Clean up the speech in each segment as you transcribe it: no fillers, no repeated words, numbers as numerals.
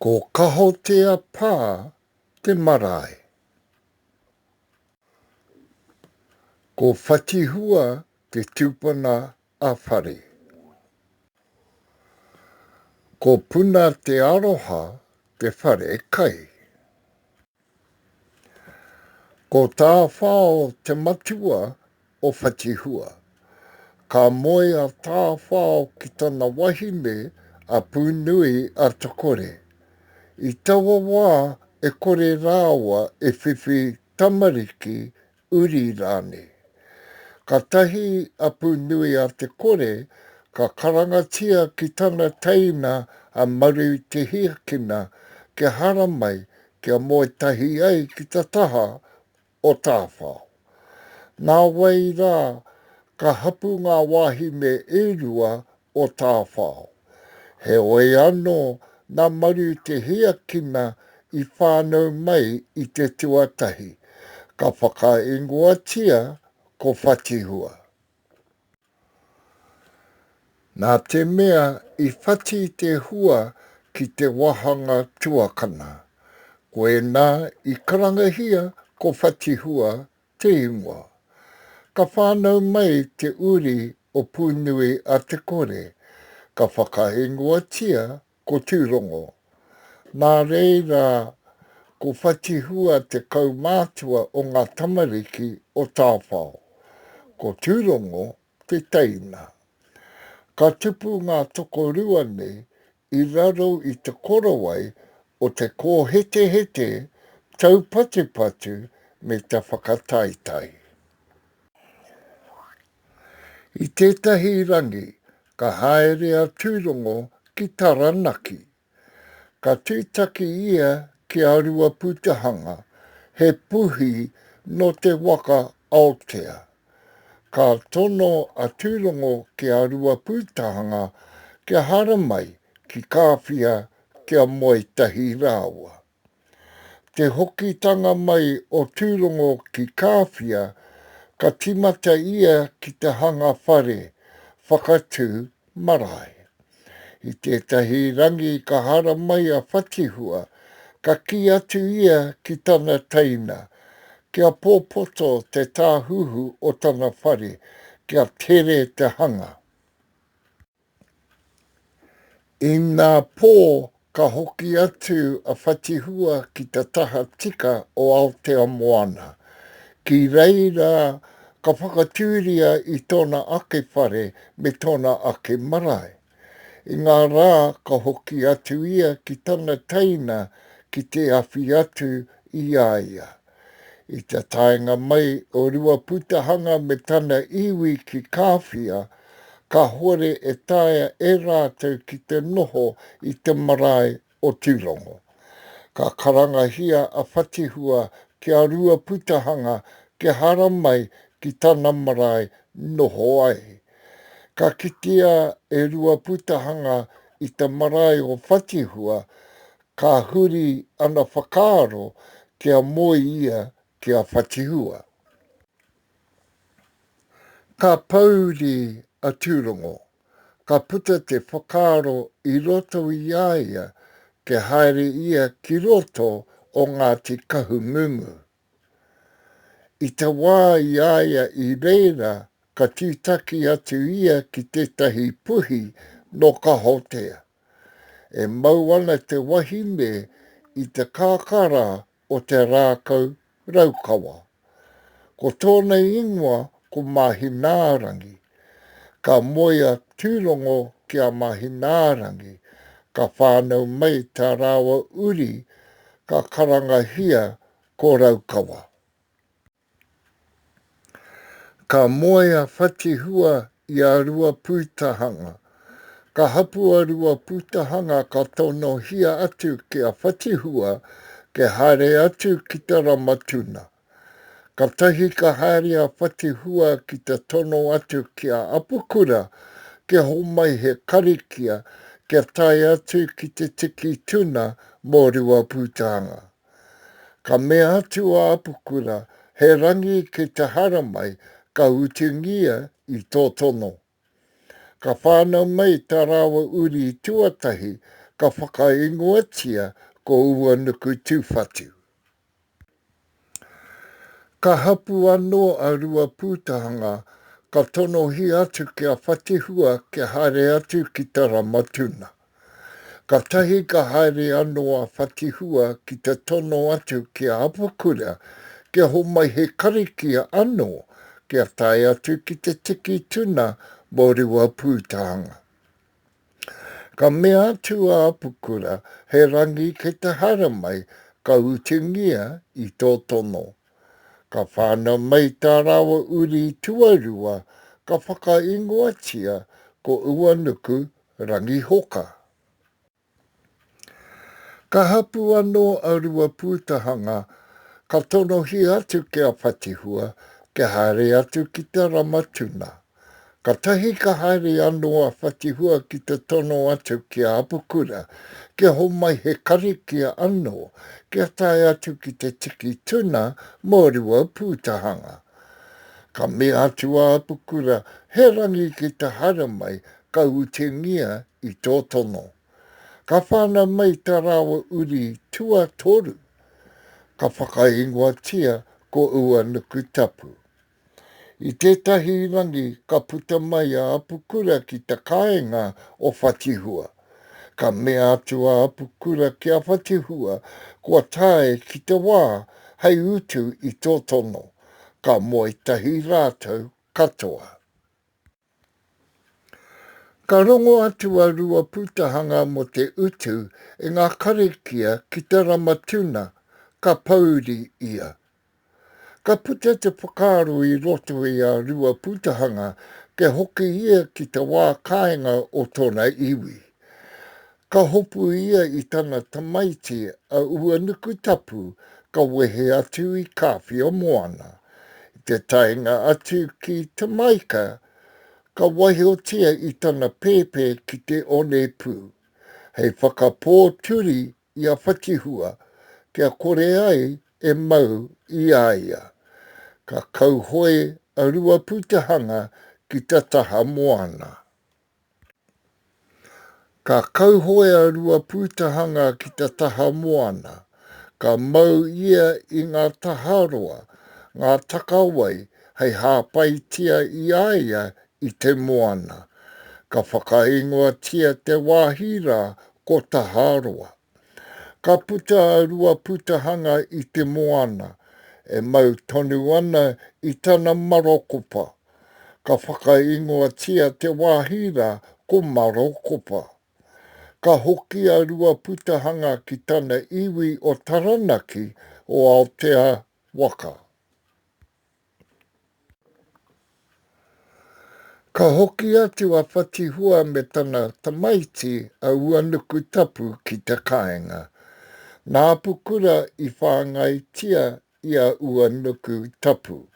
Ko Kahotea Pa te marae. Ko Whatihua te tupuna a whare. Ko puna te aroha te whare kai. Ko tā whao te matua o Whatihua. Ka moe a tā whao ki tana wahine a pūnui a tokore. I tawa wā e kore rāua e whiwhi tamariki uri rāne. Ka tahi a pūnui a te kore, ka karangatia ki tana teina a maru te hiakina ke hara mai kia moe tahi ai ki ta taha o tā whao. Nā wai rā, ka hapu ngā wāhi me erua o tā whao. He oe anō nā maru te hiakina i whānau mai i te tuatahi. Ka whakaingoatia ko Whatihua. Nā te mea i whati te hua ki te wahanga tuakana. Koe nā i karangahia ko Whatihua te ingoa. Ka whānau mai te uri o pūnui a te kore. Ka whakaingoatia ko tūrongo. Nā reira ko Whatihua te kaumātua o ngā tamariki o tā whao. Ko tūrongo te teina. Ka tupu ngā toko rua nei i raro i te korowai o te kōhete-hete taupatupatu me te whakataitai. I tētahi rangi, ka haerea tūrongo ki taranaki. Ka tūtaki ia ki arua putahanga, he puhi no te waka Aotea. Ka tono a tūrongo ki arua putahanga, kia hara mai ki kāwhia kia moe tahi rāua. Te hokitanga mai o tūrongo ki kāwhia, ka timata ia ki te hanga whare, whakatū marae. I tētahi rangi ka hara mai a Whatihua, ka ki atu ia ki tana teina, kia pōpoto te tāhuhu o tana whare, kia tere te hanga. I ngā pō ka hoki atu a Whatihua ki te taha tika o Aotea Moana. Ki reira ka whakatūria i tōna ake whare me tōna ake marae. I ngā rā ka hoki atu ia ki tana teina ki te awhi atu i aia. I te taenga mai o rua putahanga me tana iwi ki kāwhia, ka hore e taia e rātou ki te noho i te marae o tūrongo. Ka karangahia a Whatihua ki a rua putahanga ke hara mai ki tana marae noho ai. Ka kitea e rua putahanga i te marae o Whatihua, ka huri ana whakaaro kia moe ia ki a Whatihua. Ka pauri a tūrongo, ka puta te whakaaro i roto i aia ke haere ia ki roto o ngā te kahumumu. I te wā i aia i reira ka tūtaki atu ia ki tētahi puhi no Kahotea. E mau ana te wahine i te kākara o te rākau raukawa. Ko tōna ingoa ko Mahinārangi. Ka moia tūrongo ki a Mahinārangi. Ka whānau mai tā rāua uri ka karangahia ko raukawa. Ka moia Whatihua i a rua pūtahanga. Ka hapu a rua pūtahanga ka tono hia atu ki a Whatihua ke haere atu ki te ramatuna. Ka tahi ka haere a Whatihua ki te tono atu ki a apukura ke homai he karikia ke tai atu ki te tiki tuna mō rua pūtahanga. Ka mea atu a apukura he rangi ki te haramai ka utungia i tō tono. Ka whānau mai tā rāua uri tuatahi, ka whakaingoatia ko ua nuku tūwhatu. Ka hapu anō a rua pūtahanga, ka tono hi atu kia whatihua ke haere atu ki te ramatuna. Ka tahi ka haere anō a whatihua ki te tono atu kia apakura, ke homai he karikia anō, kia tae atu ki te tiki tuna mō rua pūtahanga. Ka mea atu a apakura, he rangi ke te haramai, ka utingia i tō tono. Ka whāna mai tā rawa uri tuarua, ka whakaingoatia ko ua nuku rangi hoka. Ka hapu anō a rua pūtahanga, ka tono hi atu ke a whatihua, ke haere atu ki te ramatuna. Ka tahi ka haere anō a whatihua ki te tono atu ki a apukura, ke homai he karikia anō, ke tae atu ki te tiki tuna mō rua pūtahanga. Ka mea atu a apukura, he rangi ki te haramai, ka utingia i tō tono. Ka whāna mai tā rawa uri tua toru, ka whakaingoatia ko ua nuku tapu. I tētahi rangi ka puta mai a apukura ki te kāinga o whatihua. Ka mea atu a apukura ki a whatihua, kua tae ki te wā hei utu i tō tono. Ka moe tahi rātou katoa. Ka rongo atu a rua pūtahanga mo te utu e ngā karikia ki te ramatuna, ka pauri ia. Ka puta te whakaaro i roto i a rua pūtahanga, ke hoki ia ki te wā kāinga o tōna iwi. Ka hopu ia i tana tamaiti a ua nuku tapu, ka wehe atu i kāwhi o moana. Te tainga atu ki te maika, ka waihotia i tana pēpē ki te one pū. Hei whakapōturi i a whatihua, kia kore ai e mau i aia. Ka kauhoi a rua pūtahanga ki te taha moana. Ka kauhoi a rua pūtahanga ki te taha moana. Ka mau ia i ngā taharoa, ngā takawai, hei hāpaitia i aia i te moana. Ka whakaingoatia te wāhira ko taharoa. Ka puta a rua pūtahanga i te moana, e mau tonu ana i tana marokopa. Ka whakaingoatia te wāhira ko marokopa. Ka hoki a rua pūtahanga ki tana iwi o Taranaki o Aotea Waka. Ka hoki atu a whatihua me tana tamaiti a ua nuku tapu ki te kāinga. Nā apukura i whāngaitia i a ua nuku tapu.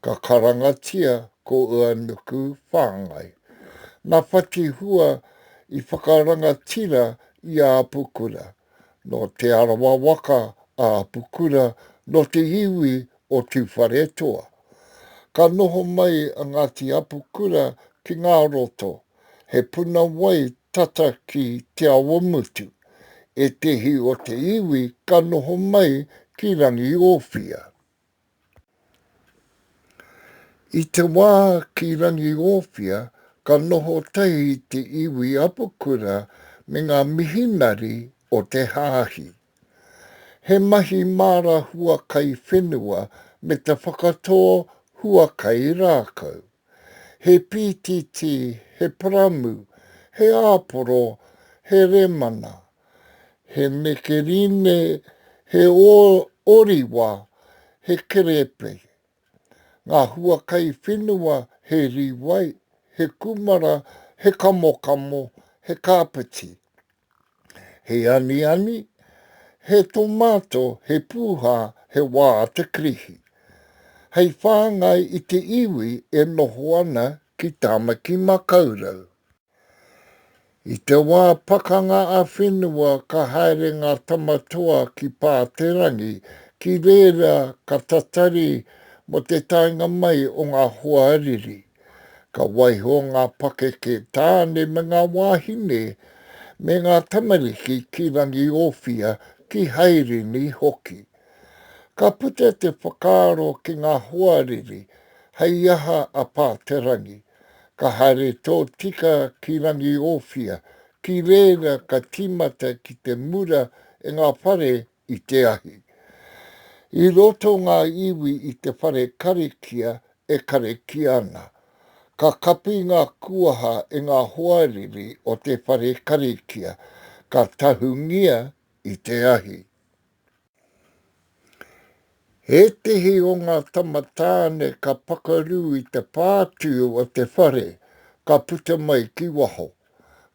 Ka karangatia ko ua nuku whāngai. Nā whatihua i whakarangatira i a apukura. No te arawa waka a apukura no te iwi o Tuwharetoa. Ka noho mai a ngāti apukura ki ngā roto. He puna wai tata ki te awamutu. E tehi o te iwi ka noho mai ki rangi ōwhia. I te wā ki rangi ōwhia, ka noho tahi te iwi apukura me ngā mihinari o te hāhi. He mahi mara hua kai whenua me te whakatoa hua kai rākau. He pītiti, he pramu, he āporo, he remana, he mekerine, he oriwa, he kerepe. Ngā hua kai whenua he riwai, he kumara, he kamokamo, he kāpiti. He aniani, he tomato, he puha, he wā te krihi. Hei whāngai i te iwi e noho ana ki tāmaki makaurau. I te wā pakanga a whenua ka haere ngā tamatoa ki Pāterangi, ki reira ka tatari mo te tainga mai o ngā hoariri. Ka waiho ngā pake ke tāne me ngā wāhine, me ngā tamariki ki rangi ōwhia ki haere ni hoki. Ka puta te whakaaro ki ngā huariri, hei aha a pā te rangi. Ka haere tō tika ki rangi ōwhia, ki reira ka timata ki te mura e ngā whare i te ahi. I roto ngā iwi i te whare karikia e karikia ana. Ka kapi ngā kuaha e ngā huariri o te whare karikia, ka tahungia i te ahi. He tehi o ngā tamatāne ka pakaru i te pātū o te whare, ka puta mai ki waho.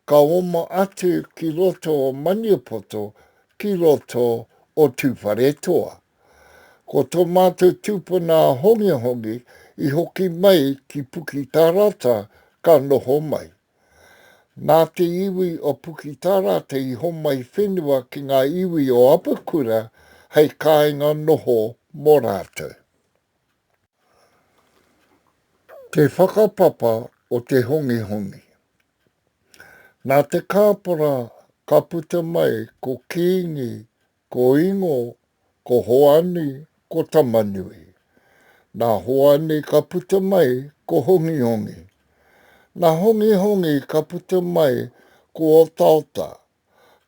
Ka oma atu ki roto o maniapoto, ki roto o tūwhare toa. Ko tō mātou tūpuna hongi hongi i hoki mai ki puki tarata ka noho mai. Nā te iwi o puki tarata i homai whenua ki ngā iwi o Apakura, hei kāinga noho mō rātou. Te whakapapa o te hongi hongi. Nā te kāpora ka puta mai ko Kingi, ko Ingo, ko Hoani, ko Tamanui. Nā Hoani ka puta mai ko hongi hongi. Nā hongi hongi ka puta mai ko Otauta.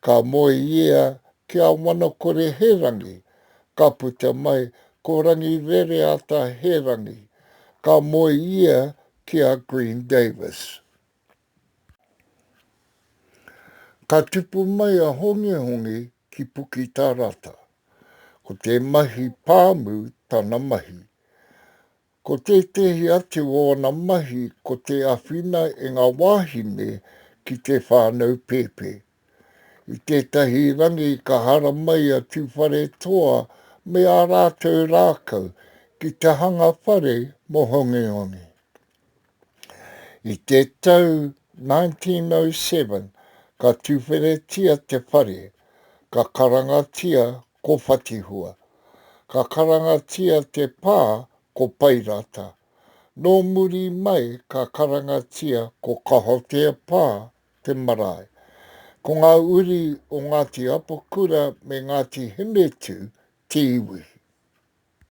Ka moe ia ki a Wanakore he rangi. Ka puta mai ko rangi rere ata he rangi. Ka moe ia ki a Green Davis. Ka tupu mai a hongi hongi ki puki tarata. Ko te mahi pāmu tana mahi. Ko te tehi atu o na mahi ko te awhina e ngā wāhine ki te whānau pepe. I tētahi rangi ka hara mai a tūwhare toa me a rātou rākau ki te hanga whare mo hongi hongi. I te tau 1907 ka tūwheretia te whare, ka karangatia ko Whatihua. Ka karangatia te pā ko Pairata. Nō muri mai ka karangatia ko Kahotea Pa te marae. Ko ngā uri o Ngāti Apakura me Ngāti Hinetu te iwi.